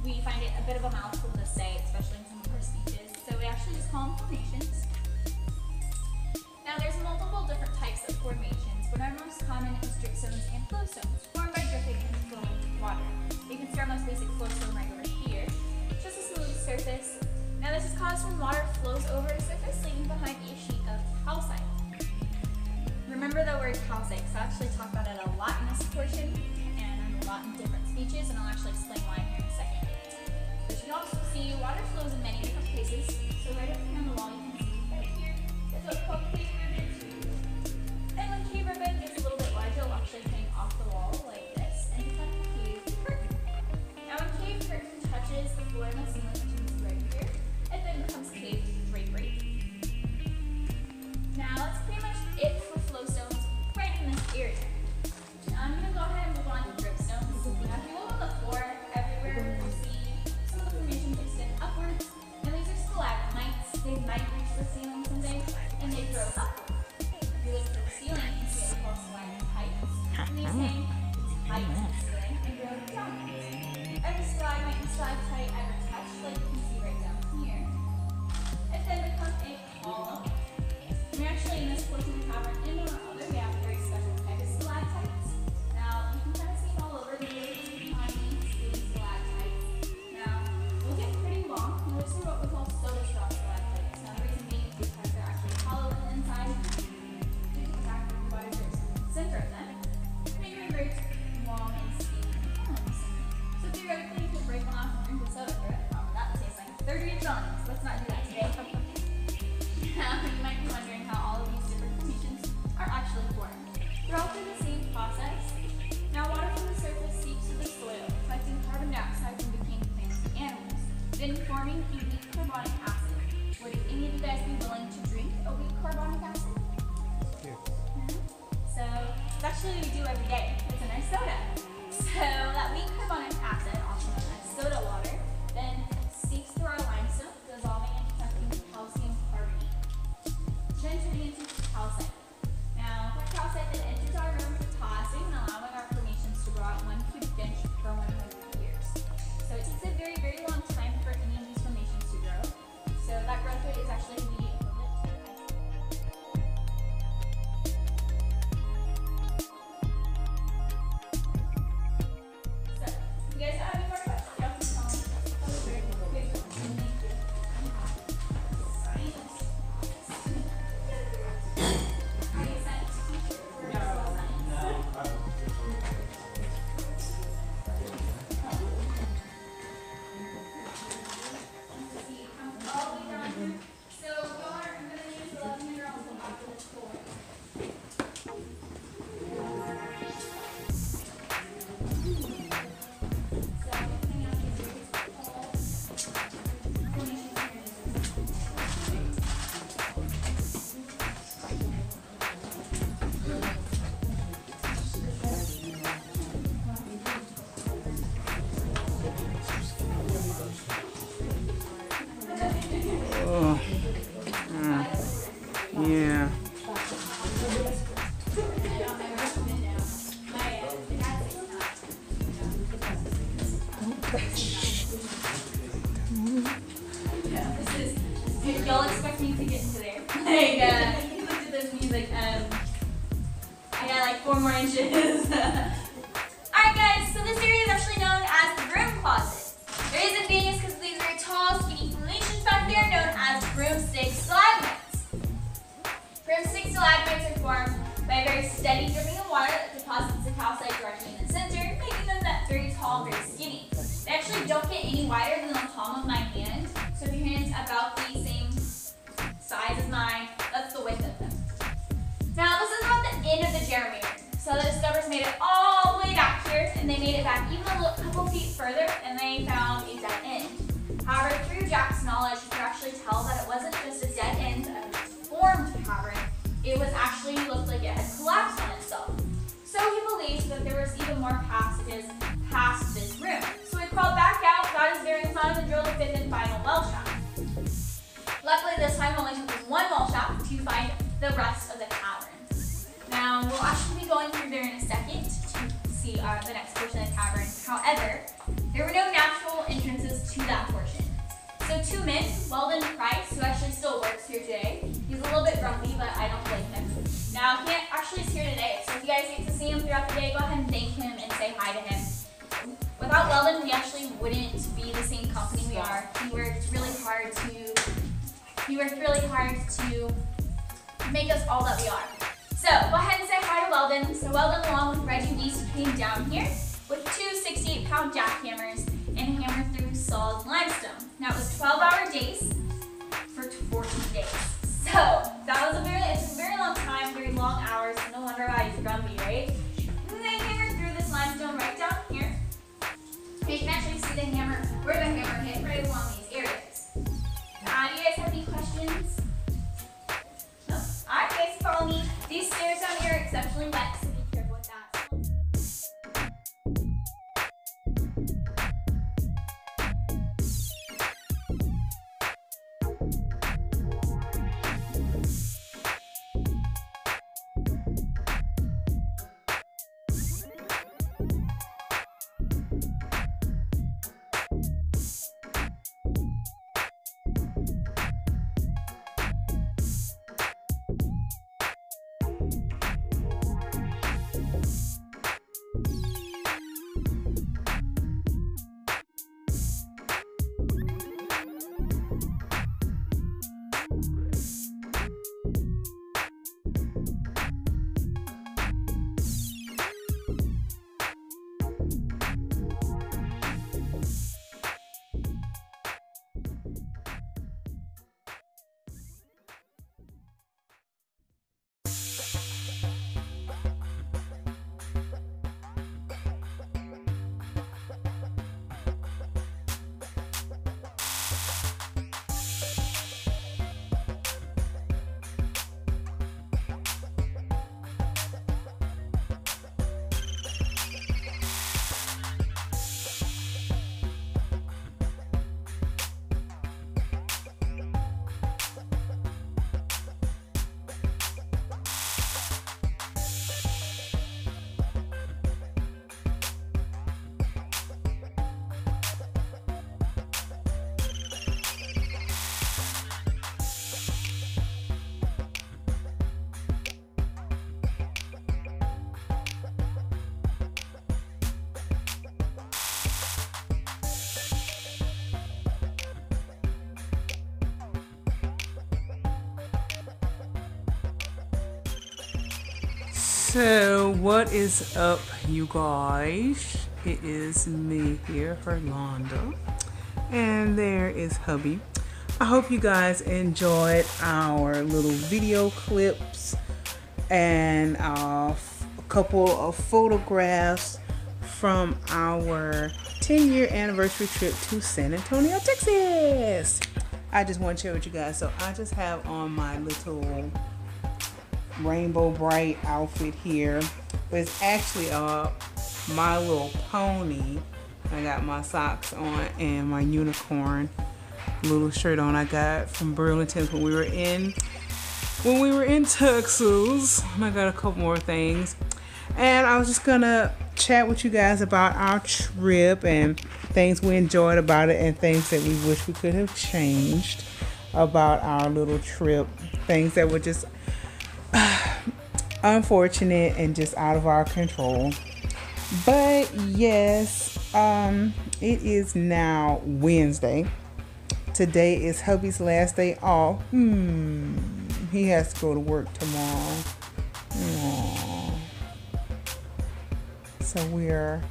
we find it a bit of a mouthful to say, especially in some of our speeches, so we actually just call them formations. Now there's multiple different types of formations, but our most common is drip zones and flow zones, formed by dripping and flowing water. You can see our most basic flow zone right over here, just a smooth surface. Now this is caused when water flows over a surface leaving behind a sheet of calcite. Remember the word calcite, because I actually talk about it a lot in this portion, and a lot in different speeches, and I'll actually explain why here in a second. But you can also see water flows in many different places, so right up here on the wall you can see right here is what's called cave ribbon. And when cave ribbon gets a little bit larger, it'll actually hang off the wall like this, and become cave curtain. Now when cave curtain touches the floor and the ceiling, which is right here, it then becomes cave drapery. Now that's pretty much it for flow zones right in this area. Now I'm going to go ahead and move on to drip zones. Now if you look on the floor, everywhere you see some of the formations extend upwards, and these are stalagmites. They might reach the ceiling someday, and they grow upward. If you look at the ceiling, you see what we call stalagmites, and these hang tight to the ceiling and grow downwards. Every stalagmite and stalactite ever touch, like you can see right down here, it then becomes a column. We actually, in this portion of the cavern, in one or other, we have a very special type of stalactites. Now, you can kind of see them all over. They're really tiny, skinny stalactites. Now, they'll get pretty long, and those are what we call soda straw stalactites. Now, the reason being is because they're actually hollow on the inside, due to the fact that the water drips in the center of them, making them very long and skinny columns. So theoretically, you could break one off and drink the soda through it. That would taste like 30 gallons. Let's not do that today. Now, you might be wondering how all of these different formations are actually formed. They're all through the same process. Now, water from the surface seeps to the soil, collecting carbon dioxide from decaying plants and animals, then forming a weak carbonic acid. Would any of you guys be willing to drink a weak carbonic acid? Yes. So, it's actually what we do every day. It's in our soda. So, that weak carbonic acid, also known as soda water, then seeps through our limestone, dissolving and conducting calcium carbonate. Then turning into calcite. Now, that calcite then enters our room for tossing and allowing our formations to grow out 1 cubic inch per 100 years. So it takes a very, very long time for any of these formations to grow. So that growth rate is actually the equivalent to So, if you guys have any more questions, y'all can tell me. Yeah. This is, if y'all expect me to get into there. He looked at this and he's like, I got like 4 more inches. Alright guys, so this area is actually known as the broom closet. The reason being is because of these very tall, skinny formations back there known as broomstick stalagmites. Broomstick stalagmites are formed by a very steady dripping of water that deposits the calcite directly in the center, making them that very tall, very skinny. They actually don't get any wider than the palm of my hand, so if your hand's about the same size as mine, that's the width of them. Now this is about the end of the Jeremy room. So the discoverers made it all the way back here, and they made it back even a couple feet further, and they found a dead end. However, through Jack's knowledge, you could actually tell that it wasn't just a dead end of a formed cavern, it was actually looked like it had collapsed on itself. So he believed that there was even more passages past this room. So he crawled back out, got his bearings on, and drilled a 5th and final well shaft. Luckily this time only took him 1 well shaft to find the rest of the cavern. Now we'll actually be going through there in a second to see the next portion of the cavern. However, there were no natural entrances Weldon Price, who actually still works here today. He's a little bit grumpy, but I don't blame him. Now, he actually is here today, so if you guys get to see him throughout the day, go ahead and thank him and say hi to him. Without Weldon, we actually wouldn't be the same company we are. He worked really hard to make us all that we are. So, go ahead and say hi to Weldon. So Weldon, along with Reggie Beast, came down here with two 68-pound jackhammers and hammered through solid limestone. Now, it was 12-hour days for 14 days. So, that was it's a very long time, very long hours, so no wonder why he's grumpy, right? And they hammered through this limestone right down here. And you can actually see the hammer, where the hammer hit, right along these areas. Do you guys have any questions? No? Alright, guys, follow me. These stairs down here are exceptionally wet, so be careful with that. So what is up, you guys? It is me here, Herlonda, and there is hubby. I hope you guys enjoyed our little video clips and a couple of photographs from our 10-year anniversary trip to San Antonio, Texas. I just want to share with you guys. So I just have on my little rainbow bright outfit here, but it's actually My Little Pony. I got my socks on and my unicorn little shirt on I got from Burlington when we were in Texas. And I got a couple more things, and I was just gonna chat with you guys about our trip and things we enjoyed about it and things that we wish we could have changed about our little trip, things that were just unfortunate and just out of our control. But yes, it is now Wednesday. Today is hubby's last day off. He has to go to work tomorrow. Aww. So we're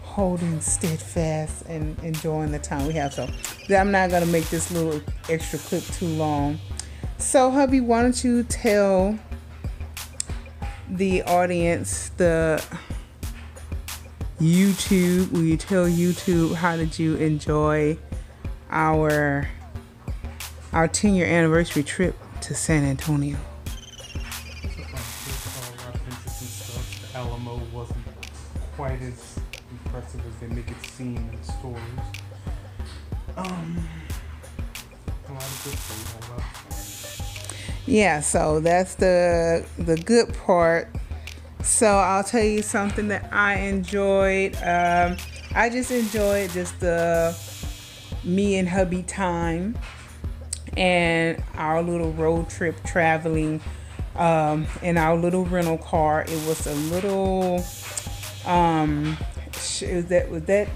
holding steadfast and enjoying the time we have. So I'm not gonna make this little extra clip too long. So hubby, why don't you tell the audience, the YouTube, will you tell YouTube how did you enjoy our 10-year anniversary trip to San Antonio? It's a fun trip, a lot of interesting stuff. The Alamo wasn't quite as impressive as they make it seem in the stories. A lot of good things. I love it. Yeah, so that's the good part. So I'll tell you something that I enjoyed. I just enjoyed just the me and hubby time. and our little road trip traveling in our little rental car. It was a little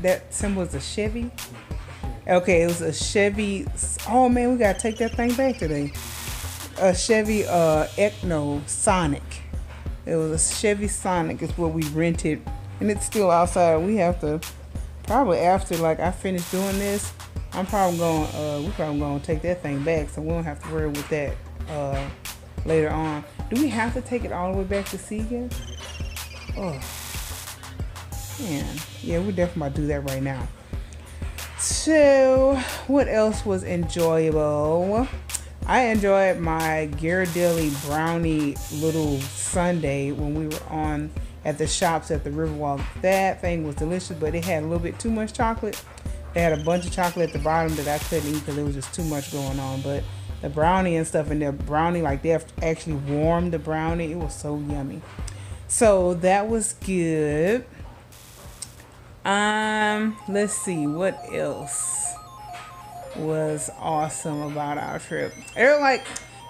that symbol was a Chevy. Okay, it was a Chevy. Oh man, we gotta take that thing back today. A Chevy Ecno Sonic. It was a Chevy Sonic is what we rented, and it's still outside. We have to probably, after like I finish doing this, I'm probably going we're probably gonna take that thing back, so we don't have to worry with that later on. Do we have to take it all the way back to Seagan? Oh man, yeah, we're definitely about to do that right now. So what else was enjoyable? I enjoyed my Ghirardelli brownie little sundae when we were on at the shops at the Riverwalk. That thing was delicious, but it had a little bit too much chocolate. They had a bunch of chocolate at the bottom that I couldn't eat because it was just too much going on. But the brownie and stuff in there, brownie, like they actually warmed the brownie. It was so yummy. So that was good. Let's see what else was awesome about our trip. They're like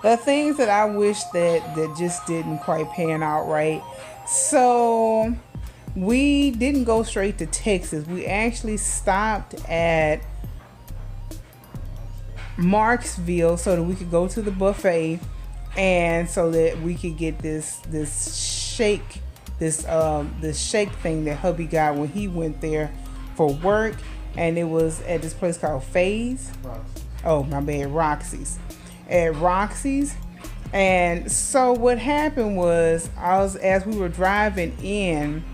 the things that I wish that just didn't quite pan out right. So we didn't go straight to Texas. We actually stopped at Marksville so that we could go to the buffet, and so that we could get this shake thing that hubby got when he went there for work. And it was at this place called Phase. Oh, my bad, Roxy's. At Roxy's. And so what happened was, as we were driving in,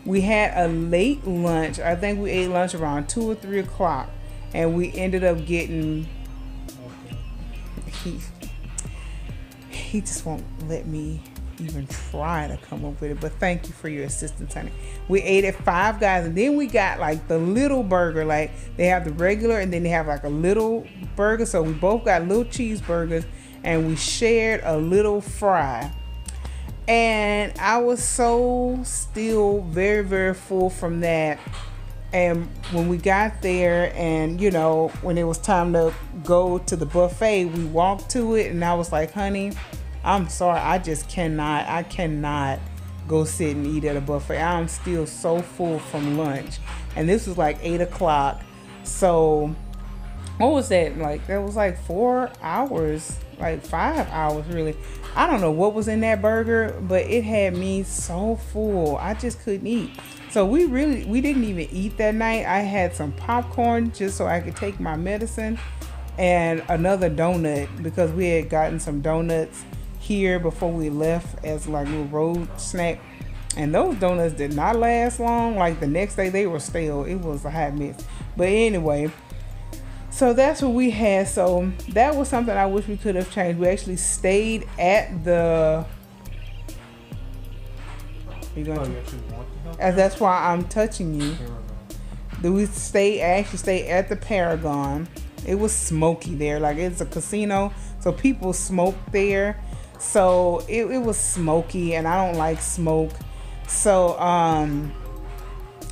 we had a late lunch. I think we ate lunch around 2 or 3 o'clock. And we ended up getting... He just won't let me even try to come up with it, but thank you for your assistance, honey. We ate at Five Guys, and then we got like the little burger. Like they have the regular, and then they have like a little burger. So we both got little cheeseburgers, and we shared a little fry. And I was so still very, very full from that. And when we got there, and you know, when it was time to go to the buffet, we walked to it, and I was like, honey, I'm sorry, I cannot go sit and eat at a buffet. I'm still so full from lunch. And this was like 8 o'clock. So what was that? Like that was like 4 hours, like 5 hours really. I don't know what was in that burger, but it had me so full. I just couldn't eat. So we didn't even eat that night. I had some popcorn just so I could take my medicine, and another donut because we had gotten some donuts here before we left as like a little road snack, and those donuts did not last long. Like the next day they were stale. It was a hot mess. But anyway, so that's what we had. So that was something I wish we could have changed. We actually stayed at the as that's why I'm touching you. We actually stayed at the Paragon. It was smoky there. Like it's a casino, so people smoke there. So it was smoky, and I don't like smoke. So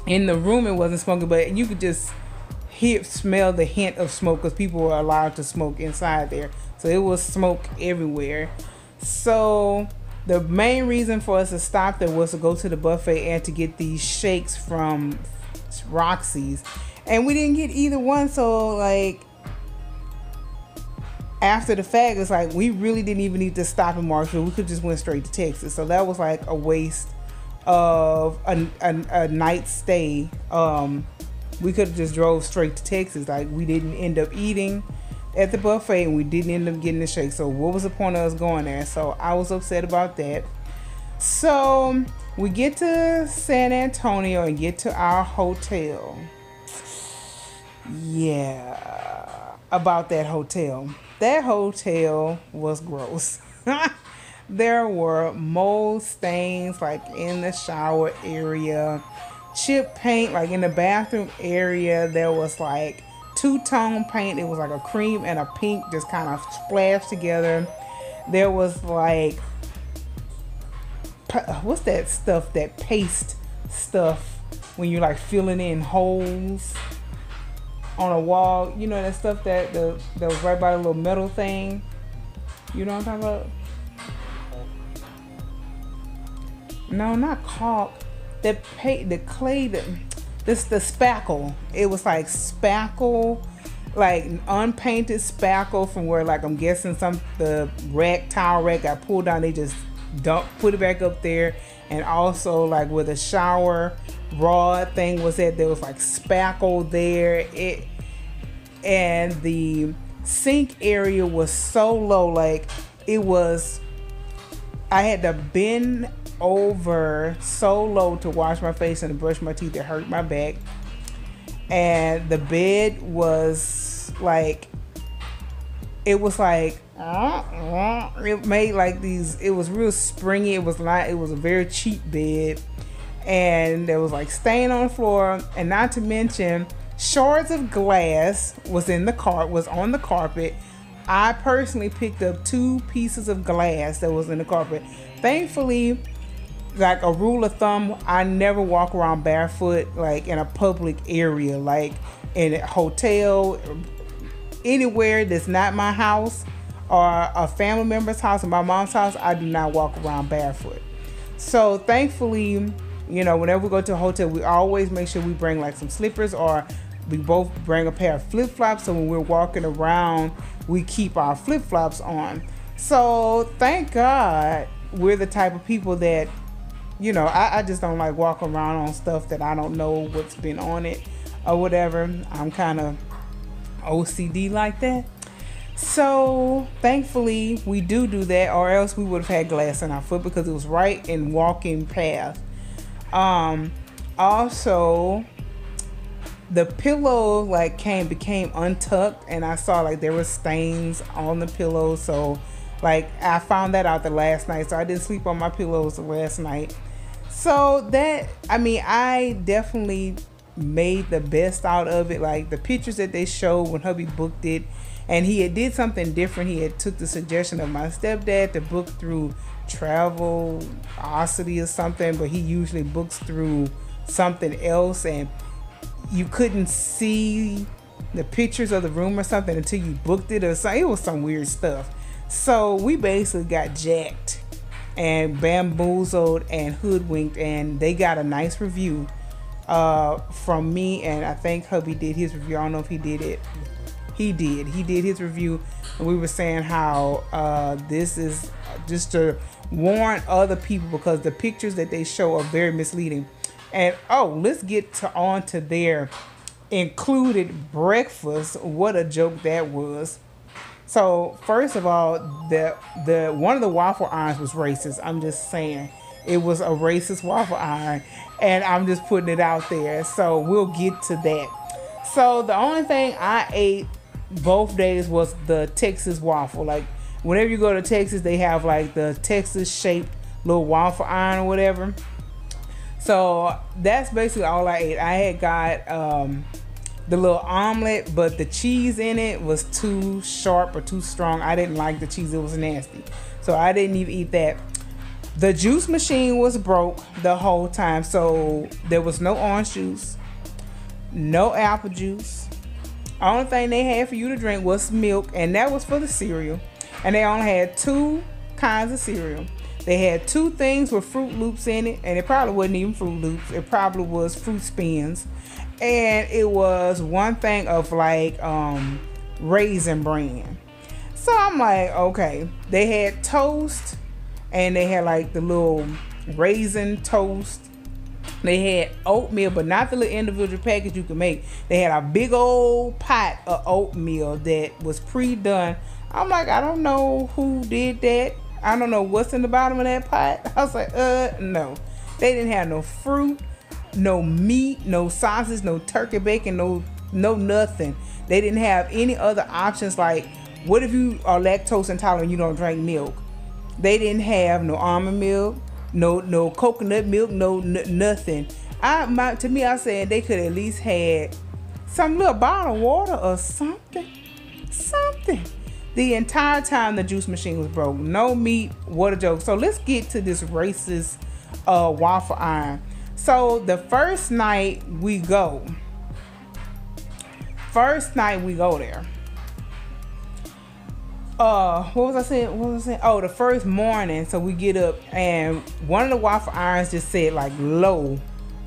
in the room it wasn't smoky, but you could just smell the hint of smoke because people were allowed to smoke inside there. So it was smoke everywhere. So the main reason for us to stop there was to go to the buffet and to get these shakes from Roxy's, and we didn't get either one. So like after the fact, it's like we really didn't even need to stop in Marshall. We could just went straight to Texas. So that was like a waste of a night stay. We could have just drove straight to Texas. Like we didn't end up eating at the buffet, and we didn't end up getting the shake. So what was the point of us going there? So I was upset about that. So we get to San Antonio and get to our hotel. Yeah, about that hotel. That hotel was gross. There were mold stains like in the shower area, chip paint like in the bathroom area. There was like two-tone paint. It was like a cream and a pink just kind of splashed together. There was like, what's that stuff, that paste stuff when you're like filling in holes? on a wall. You know that stuff that that was right by the little metal thing. You know what I'm talking about? No, not caulk. The clay. The spackle. It was like spackle, like unpainted spackle from where, like, I'm guessing the towel rack got pulled down. They just put it back up there. And also, like, where the shower rod thing was at, there was like spackle there. And the sink area was so low, like I had to bend over so low to wash my face and to brush my teeth. It hurt my back. And the bed was like, it made like these, it was real springy. It was a very cheap bed, and there was like stain on the floor, and not to mention shards of glass was on the carpet. I personally picked up 2 pieces of glass that was in the carpet. Thankfully, like a rule of thumb, I never walk around barefoot, like in a public area, like in a hotel, anywhere that's not my house or a family member's house or my mom's house. I do not walk around barefoot. So thankfully, you know, whenever we go to a hotel, we always make sure we bring like some slippers, or we both bring a pair of flip-flops, so when we're walking around, we keep our flip-flops on. So thank God we're the type of people that, you know, I just don't like walk around on stuff that I don't know what's been on it or whatever. I'm kind of OCD like that. So thankfully we do that, or else we would have had glass in our foot because it was right in walking path. Also, the pillow like became untucked, and I saw like there were stains on the pillow. So like I found that out the last night, so I didn't sleep on my pillows the last night. So that, I mean, I definitely made the best out of it. Like the pictures that they showed when hubby booked it, and he had did something different. He had took the suggestion of my stepdad to book through Travelocity or something, but he usually books through something else, and you couldn't see the pictures of the room or something until you booked it, or something. It was some weird stuff. So we basically got jacked and bamboozled and hoodwinked, and they got a nice review from me, and I think hubby did his review. I don't know if he did it. He did his review, and we were saying how this is just to warn other people because the pictures that they show are very misleading. And let's get on to their included breakfast. What a joke that was. So first of all, the one of the waffle irons was racist. I'm just saying, it was a racist waffle iron, and I'm just putting it out there. So we'll get to that. So the only thing I ate both days was the Texas waffle. Like whenever you go to Texas, they have like the Texas shaped little waffle iron or whatever. So that's basically all I ate. I had got the little omelet, but the cheese in it was too sharp or too strong. I didn't like the cheese. It was nasty. So I didn't even eat that. The juice machine was broke the whole time. So there was no orange juice, no apple juice. Only thing they had for you to drink was milk, and that was for the cereal. And they only had 2 kinds of cereal. They had 2 things with Fruit Loops in it, and it probably wasn't even Fruit Loops. It probably was Fruit Spins. And it was 1 thing of like Raisin Bran. So I'm like, okay. They had toast, and they had like the little raisin toast. They had oatmeal, but not the little individual package you could make. They had a big old pot of oatmeal that was pre-done. I'm like, I don't know who did that. I don't know what's in the bottom of that pot. I was like, no. They didn't have no fruit, no meat, no sausage, no turkey bacon, no nothing. They didn't have any other options. Like, what if you are lactose intolerant and you don't drink milk? They didn't have no almond milk, no coconut milk, nothing. To me, I said they could at least had some little bottle of water or something. The entire time the juice machine was broke. No meat. What a joke. So let's get to this racist waffle iron. So the first night we go, first night we go there. What was I saying? Oh, the first morning, so we get up and one of the waffle irons just said like low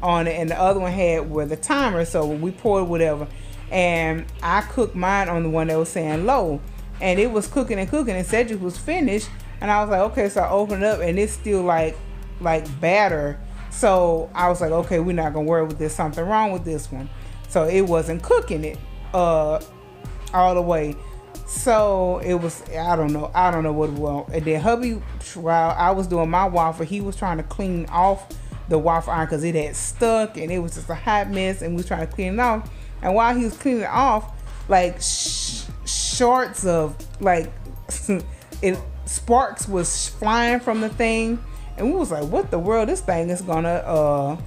on it, and the other one had with the timer. So we poured whatever, and I cooked mine on the one that was saying low, and it was cooking and said it was finished, and I was like, okay, so I opened it up and it's still like batter. So I was like, okay, we're not gonna worry with this. Something wrong with this one. So it wasn't cooking it all the way. So it was, I don't know what it was. And then hubby, while I was doing my waffle, he was trying to clean off the waffle iron because it had stuck and it was just a hot mess, and we was trying to clean it off. And while he was cleaning it off, like shorts of like sparks was flying from the thing, and we was like, what the world? This thing gonna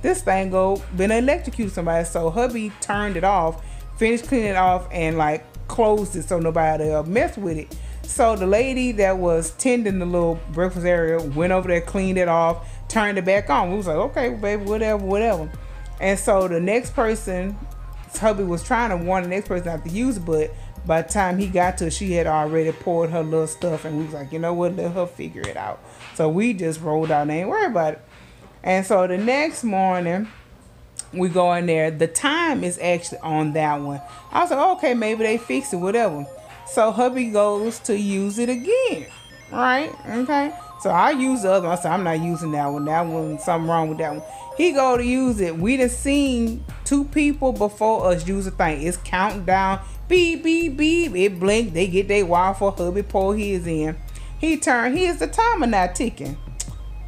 electrocute somebody. So hubby turned it off, finished cleaning it off, and like closed it so nobody mess with it. So the lady that was tending the little breakfast area went over there, cleaned it off, turned it back on. We was like, okay, baby, whatever. And so the next person, hubby was trying to warn the next person not to use it, but by the time he got to it, she had already poured her little stuff, and we was like, you know what, let her figure it out. So we just rolled out and ain't worried about it. And so the next morning, we go in there. The time is actually on that one. I was like, okay, maybe they fixed it, whatever. So hubby goes to use it again, right? Okay. So I use the other one. I said, I'm not using that one. That one, something wrong with that one. He go to use it. We done seen 2 people before us use the thing. It's counting down. Beep, beep, beep. It blinked. They get their waffle. Hubby pour his in. He turned. Here's the timer not ticking.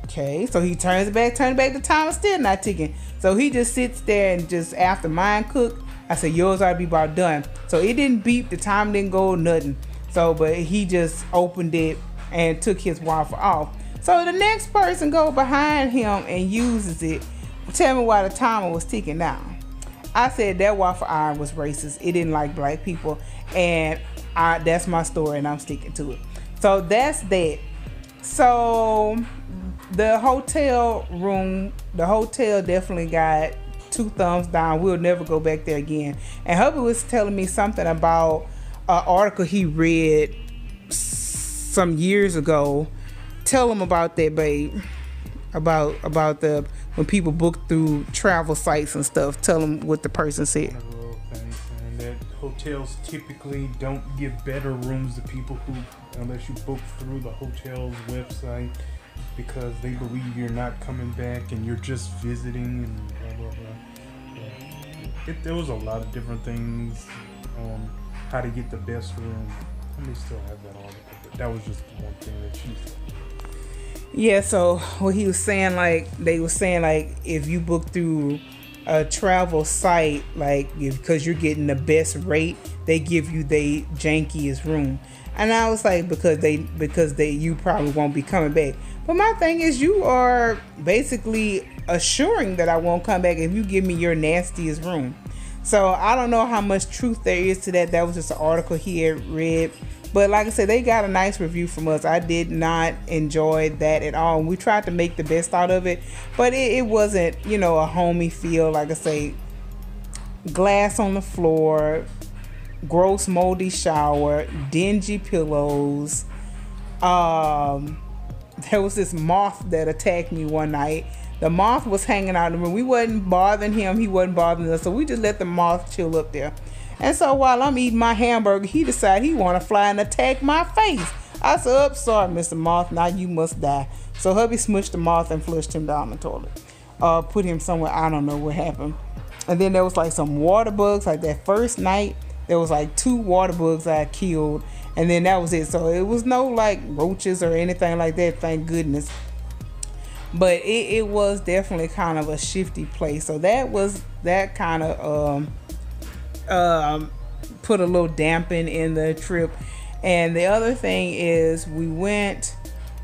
Okay, so he turns it back, the timer still not ticking. So he just sits there and just after mine cooked, I said, yours ought to be about done. So it didn't beep, the time didn't go, nothing. So, but he just opened it and took his waffle off. So the next person go behind him and uses it. Tell me why the timer was ticking down. I said that waffle iron was racist. It didn't like black people. And that's my story and I'm sticking to it. So that's that. So the hotel definitely got 2 thumbs down. We'll never go back there again. And hubby was telling me something about an article he read some years ago. Tell him about that, babe. About the when people book through travel sites and stuff. Tell him what the person said. And that hotels typically don't give better rooms to people who, unless you book through the hotel's website, because they believe you're not coming back and you're just visiting and blah blah blah. There was a lot of different things on how to get the best room. I may still have that on, but that was just one thing that she said. Yeah, so what he was saying, like they were saying, like if you book through a travel site, like because you're getting the best rate, they give you the jankiest room. And I was like, because you probably won't be coming back. But my thing is, you are basically assuring that I won't come back if you give me your nastiest room. So I don't know how much truth there is to that. That was just an article he had read. But like I said, they got a nice review from us. I did not enjoy that at all. We tried to make the best out of it, but it wasn't, a homey feel. Like I say, glass on the floor, gross moldy shower, dingy pillows. There was this moth that attacked me one night. The moth was hanging out in the room. We wasn't bothering him. He wasn't bothering us. So we just let the moth chill up there. And so while I'm eating my hamburger, he decided he want to fly and attack my face. I said, sorry, Mr. Moth. Now you must die. So hubby smushed the moth and flushed him down the toilet. Put him somewhere. I don't know what happened. And then there was like some water bugs. Like that first night, there was like 2 water bugs I killed. And then that was it. So it was no like roaches or anything like that. Thank goodness. But it was definitely kind of a shifty place. So that kind of put a little dampen in the trip. And the other thing is we went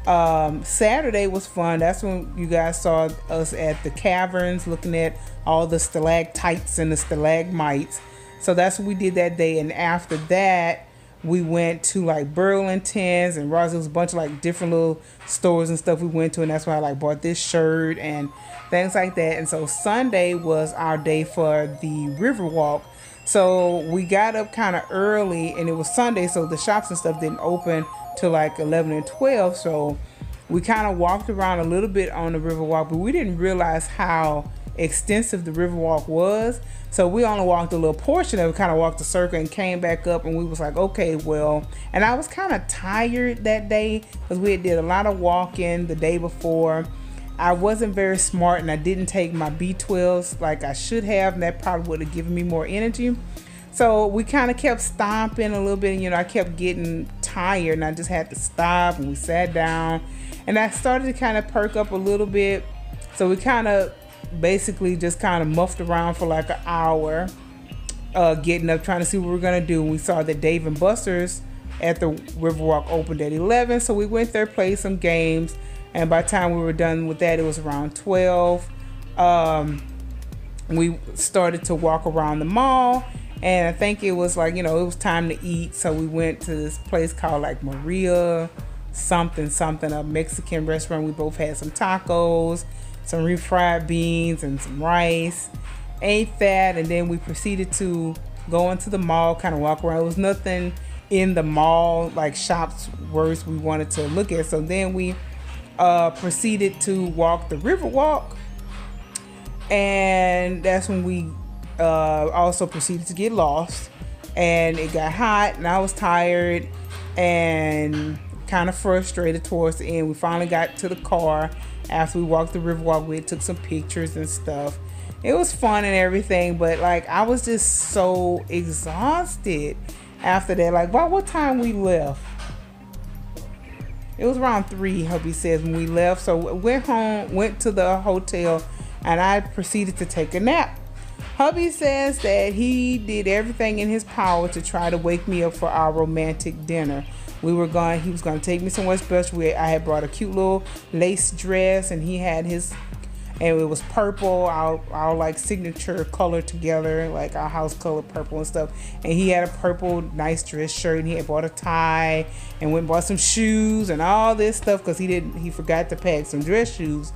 Saturday was fun. That's when you guys saw us at the caverns looking at all the stalactites and the stalagmites. So that's what we did that day. And after that, we went to like Burlington's and Ross. There was a bunch of like different little stores and stuff we went to, and that's why I like bought this shirt and things like that. And so Sunday was our day for the river walk. So we got up kind of early, and it was Sunday, so the shops and stuff didn't open till like 11 and 12. So we kind of walked around a little bit on the Riverwalk, but we didn't realize how extensive the Riverwalk was. So we only walked a little portion of it, kind of walked the circle and came back up, and we was like, okay, well, and I was kind of tired that day because we did a lot of walking the day before. I wasn't very smart, and I didn't take my B12s like I should have, and that probably would have given me more energy. So we kind of kept stomping a little bit, and, you know, I kept getting tired, and I just had to stop, and we sat down, and I started to kind of perk up a little bit. So we kind of basically just kind of muffed around for like an hour, getting up, trying to see what we were going to do. We saw that Dave and Buster's at the Riverwalk opened at 11, so we went there, played some games. And by the time we were done with that, it was around 12. We started to walk around the mall, and I think it was like, you know, it was time to eat. So we went to this place called like Maria something, a Mexican restaurant. We both had some tacos, some refried beans, and some rice. Ate that, and then we proceeded to go into the mall, kind of walk around. There was nothing in the mall, like shops worth we wanted to look at. So then we proceeded to walk the Riverwalk, and that's when we also proceeded to get lost, and it got hot, and I was tired and kind of frustrated towards the end. We finally got to the car after we walked the Riverwalk. We took some pictures and stuff. It was fun and everything, but like I was just so exhausted after that. Like, by what time we left? It was around 3, hubby says, when we left. So we went home, went to the hotel, and I proceeded to take a nap. Hubby says that he did everything in his power to try to wake me up for our romantic dinner. He was going to take me somewhere special. I had brought a cute little lace dress, and he had his, and it was purple, our like signature color together, like our house color, purple and stuff. And he had a purple nice dress shirt, and he had bought a tie and went and bought some shoes and all this stuff because he forgot to pack some dress shoes.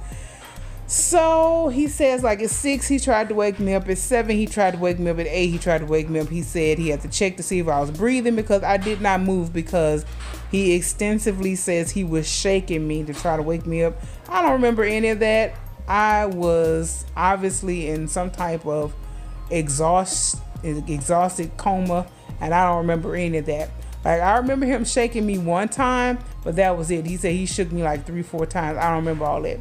So he says like at 6 he tried to wake me up, at 7 he tried to wake me up, at 8 he tried to wake me up. He said he had to check to see if I was breathing because I did not move, because he extensively says he was shaking me to try to wake me up. I don't remember any of that. I was obviously in some type of exhausted coma, and I don't remember any of that. Like, I remember him shaking me one time, but that was it. He said he shook me like 3-4 times. I don't remember all that.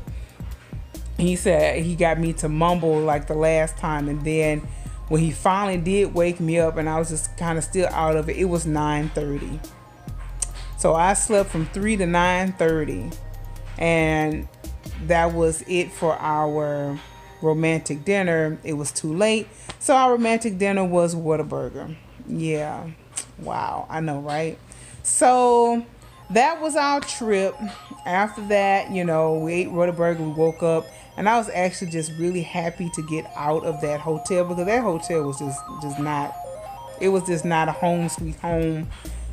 He said he got me to mumble like the last time, and then when he finally did wake me up and I was just kind of still out of it, it was 9:30. So I slept from 3 to 9:30, and that was it for our romantic dinner. It was too late, so our romantic dinner was Whataburger. Yeah, wow, I know, right? So that was our trip. After that, you know, we ate Whataburger, we woke up, and I was actually just really happy to get out of that hotel, because that hotel was just not, it was just not a home sweet home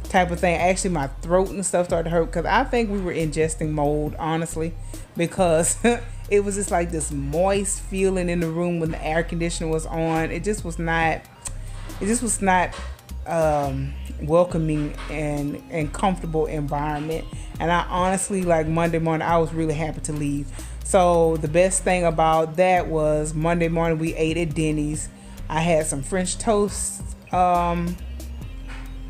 type of thing. Actually, my throat and stuff started to hurt because I think we were ingesting mold, honestly, because it was just like this moist feeling in the room when the air conditioner was on. It just was not welcoming and comfortable environment. And I honestly, like, Monday morning, I was really happy to leave. So the best thing about that was Monday morning we ate at Denny's. I had some French toast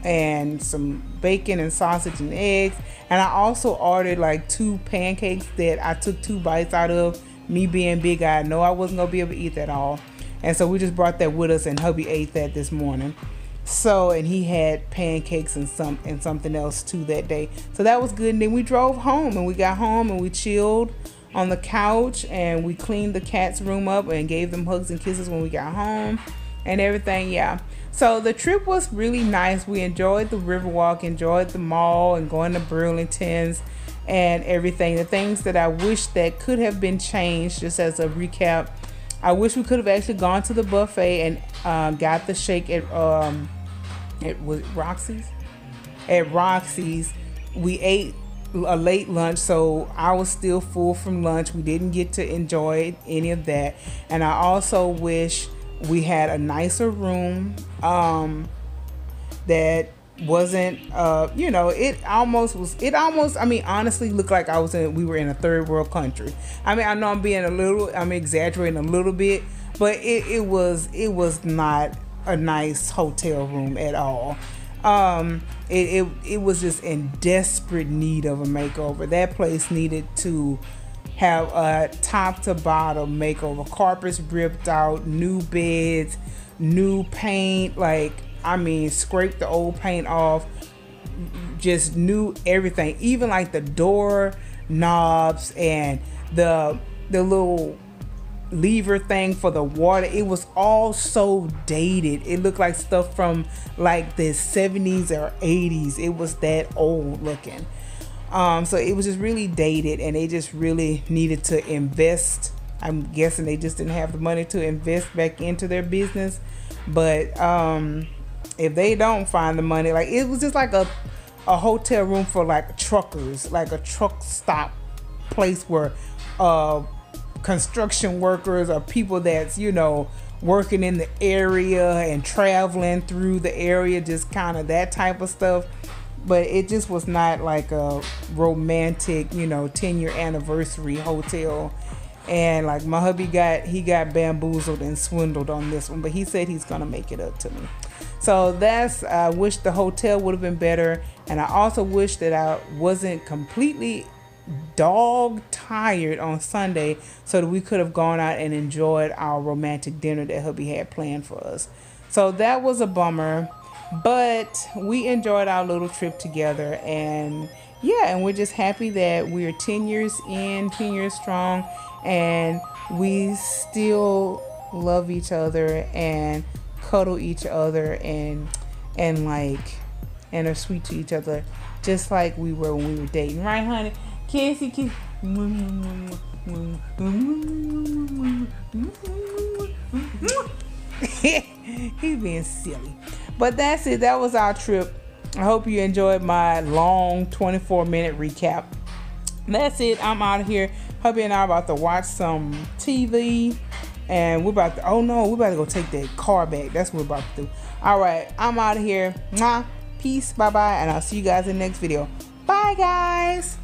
and some bacon and sausage and eggs, and I also ordered like 2 pancakes that I took 2 bites out of. Me being big, I know I wasn't gonna be able to eat that all, and so we just brought that with us, and hubby ate that this morning. So, and he had pancakes and something else too that day. So that was good. And then we drove home, and we got home and we chilled on the couch, and we cleaned the cat's room up and gave them hugs and kisses when we got home and everything. Yeah. So the trip was really nice. We enjoyed the Riverwalk, enjoyed the mall, and going to Burlington's and everything. The things that I wish that could have been changed, just as a recap, I wish we could have actually gone to the buffet and got the shake at Roxy's. At Roxy's, we ate a late lunch, so I was still full from lunch. We didn't get to enjoy any of that. And I also wish We had a nicer room that wasn't you know, it almost I mean, honestly looked like we were in a third world country. I mean, I know I'm exaggerating a little bit, but it was not a nice hotel room at all. It was just in desperate need of a makeover. That place needed to have a top to bottom makeover. Carpets ripped out, new beds, new paint, like, I mean, scrape the old paint off, just new everything. Even like the door knobs and the little lever thing for the water, it was all so dated. It looked like stuff from like the 70s or 80s. It was that old looking. So it was just really dated, and they just really needed to invest. I'm guessing they just didn't have the money to invest back into their business. But if they don't find the money, like, it was just like a hotel room for like truckers, like a truck stop place where construction workers or people that's, you know, working in the area and traveling through the area, just kind of that type of stuff. But it just was not like a romantic, you know, 10-year anniversary hotel. And like my hubby got bamboozled and swindled on this one, but he said he's gonna make it up to me. So I wish the hotel would have been better, and I also wish that I wasn't completely dog tired on Sunday, so that we could have gone out and enjoyed our romantic dinner that hubby had planned for us. So that was a bummer, but we enjoyed our little trip together, and yeah, and we're just happy that we're 10 years in, 10 years strong, and we still love each other and cuddle each other and are sweet to each other, just like we were when we were dating, right, honey? Kissy, kiss. He's being silly. But that's it. That was our trip. I hope you enjoyed my long 24-minute recap. That's it. I'm out of here. Hubby and I are about to watch some TV. And we're about to go take that car back. That's what we're about to do. All right. I'm out of here. Mwah. Peace. Bye-bye. And I'll see you guys in the next video. Bye, guys.